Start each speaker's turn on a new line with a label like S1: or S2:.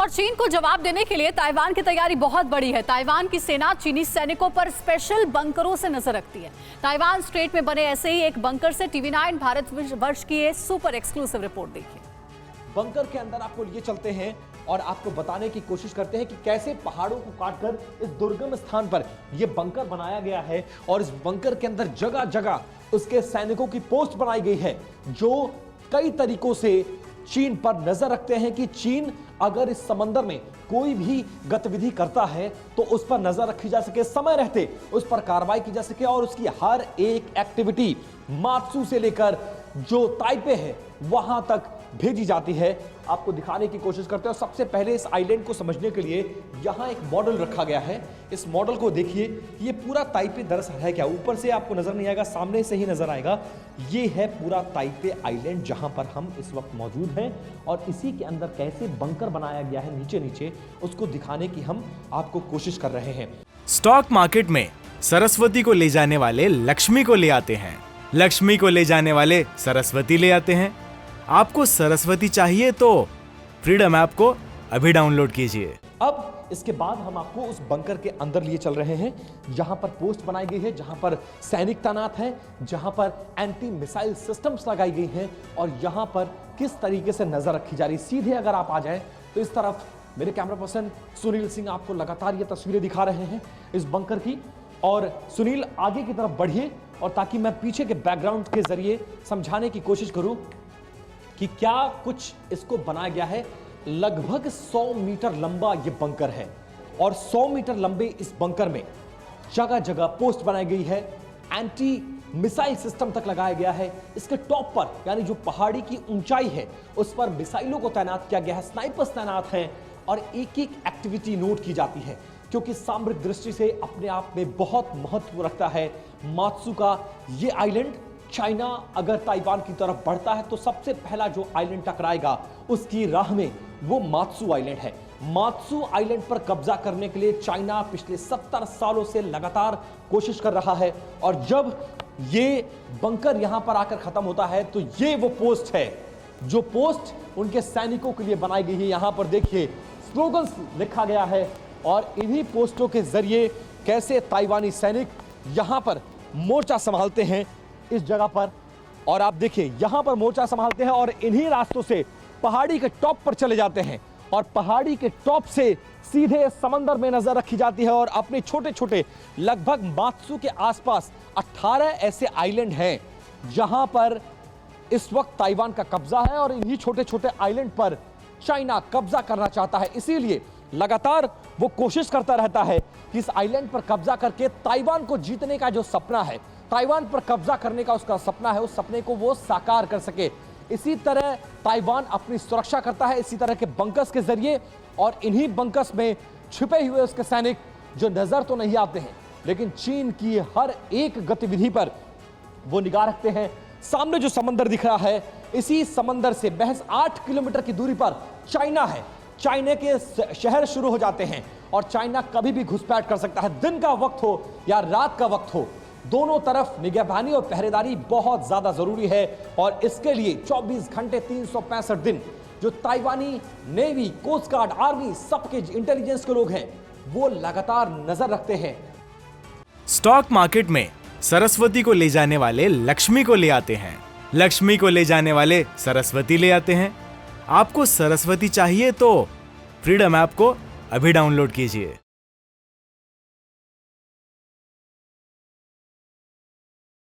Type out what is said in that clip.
S1: और चीन को जवाब देने के लिए ताइवान की तैयारी बहुत बड़ी है। ताइवान की सेना चीनी सैनिकों पर स्पेशल बंकरों से नजर रखती है। ताइवान स्ट्रेट में बने ऐसे ही एक बंकर से टीवी9 भारतवर्ष की ये सुपर एक्सक्लूसिव रिपोर्ट देखिए।
S2: बंकर के अंदर आपको लिए चलते हैं और आपको बताने की कोशिश करते हैं कि कैसे पहाड़ों को काटकर इस दुर्गम स्थान पर यह बंकर बनाया गया है और इस बंकर के अंदर जगह जगह उसके सैनिकों की पोस्ट बनाई गई है, जो कई तरीकों से चीन पर नजर रखते हैं कि चीन अगर इस समंदर में कोई भी गतिविधि करता है तो उस पर नजर रखी जा सके, समय रहते उस पर कार्रवाई की जा सके और उसकी हर एक एक्टिविटी मात्सू से लेकर जो ताइपे है वहां तक भेजी जाती है। आपको दिखाने की कोशिश करते हैं और सबसे पहले इस आइलैंड को समझने के लिए यहां एक मॉडल रखा गया है। इस मॉडल को देखिए, ये पूरा ताइपे दरअसल है क्या, ऊपर से आपको नजर नहीं आएगा, सामने से ही नजर आएगा। ये है पूरा ताइपे आइलैंड जहां पर हम इस वक्त मौजूद हैं और इसी के अंदर कैसे बंकर बनाया गया है नीचे नीचे, उसको दिखाने की हम आपको कोशिश कर रहे हैं।
S3: स्टॉक मार्केट में सरस्वती को ले जाने वाले लक्ष्मी को ले आते हैं, लक्ष्मी को ले जाने वाले सरस्वती ले आते हैं। आपको सरस्वती चाहिए तो फ्रीडम ऐप को अभी डाउनलोड कीजिए।
S2: अब इसके बाद हम आपको उस बंकर के अंदर लिए चल रहे हैं, जहां पर पोस्ट बनाई गई है, जहां पर सैनिक तैनात हैं, जहां पर एंटी मिसाइल सिस्टम्स लगाई गई हैं और यहां पर किस तरीके से नजर रखी जा रही है। सीधे अगर आप आ जाएं तो इस तरफ मेरे कैमरा पर्सन सुनील सिंह आपको लगातार ये तस्वीरें दिखा रहे हैं इस बंकर की। और सुनील आगे की तरफ बढ़िए और ताकि मैं पीछे के बैकग्राउंड के जरिए समझाने की कोशिश करूं कि क्या कुछ इसको बनाया गया है। लगभग 100 मीटर लंबा यह बंकर है और 100 मीटर लंबे इस बंकर में जगह जगह पोस्ट बनाई गई है, एंटी मिसाइल सिस्टम तक लगाया गया है। इसके टॉप पर यानी जो पहाड़ी की ऊंचाई है उस पर मिसाइलों को तैनात किया गया है, स्नाइपर्स तैनात हैं और एक एक एक्टिविटी नोट की जाती है, क्योंकि सामरिक दृष्टि से अपने आप में बहुत महत्व रखता है मात्सू का ये आइलैंड। चाइना अगर ताइवान की तरफ बढ़ता है तो सबसे पहला जो आइलैंड टकराएगा उसकी राह में वो मात्सू आइलैंड है। मात्सू आइलैंड पर कब्जा करने के लिए चाइना पिछले 70 सालों से लगातार कोशिश कर रहा है और जब ये बंकर यहां पर आकर खत्म होता है तो ये वो पोस्ट है जो पोस्ट उनके सैनिकों के लिए बनाई गई है। यहां पर देखिए स्लोगन्स लिखा गया है और इन्हीं पोस्टों के जरिए कैसे ताइवानी सैनिक यहां पर मोर्चा संभालते हैं इस जगह पर। और आप देखिए यहां पर मोर्चा संभालते हैं और इन्हीं रास्तों से पहाड़ी के टॉप पर चले जाते हैं और पहाड़ी के टॉप से सीधे समंदर में नजर रखी जाती है और अपने छोटे छोटे लगभग मात्सू के आसपास 18 ऐसे आइलैंड हैं जहां पर इस वक्त ताइवान का कब्जा है और इन्हीं छोटे छोटे आइलैंड पर चाइना कब्जा करना चाहता है। इसीलिए लगातार वो कोशिश करता रहता है कि इस आइलैंड पर कब्जा करके ताइवान को जीतने का जो सपना है, ताइवान पर कब्जा करने का उसका सपना है, उस सपने को वो साकार कर सके। इसी तरह ताइवान अपनी सुरक्षा करता है इसी तरह के बंकर्स के जरिए और इन्हीं बंकर्स में छिपे हुए उसके सैनिक जो नजर तो नहीं आते हैं लेकिन चीन की हर एक गतिविधि पर वो निगाह रखते हैं। सामने जो समंदर दिख रहा है, इसी समंदर से महज 8 किलोमीटर की दूरी पर चाइना है। चाइना के शहर शुरू हो जाते हैं और चाइना कभी भी घुसपैठ कर सकता है, दिन का वक्त हो या रात का वक्त हो, दोनों तरफ निगहबानी और पहरेदारी बहुत ज्यादा जरूरी है। और इसके लिए 24 घंटे 365 दिन जो ताइवानी नेवी, कोस्ट गार्ड, आर्मी, सबके इंटेलिजेंस के लोग हैं वो लगातार नजर रखते हैं।
S3: स्टॉक मार्केट में सरस्वती को ले जाने वाले लक्ष्मी को ले आते हैं, लक्ष्मी को ले जाने वाले सरस्वती ले आते हैं। आपको सरस्वती चाहिए तो फ्रीडम ऐप को अभी डाउनलोड कीजिए।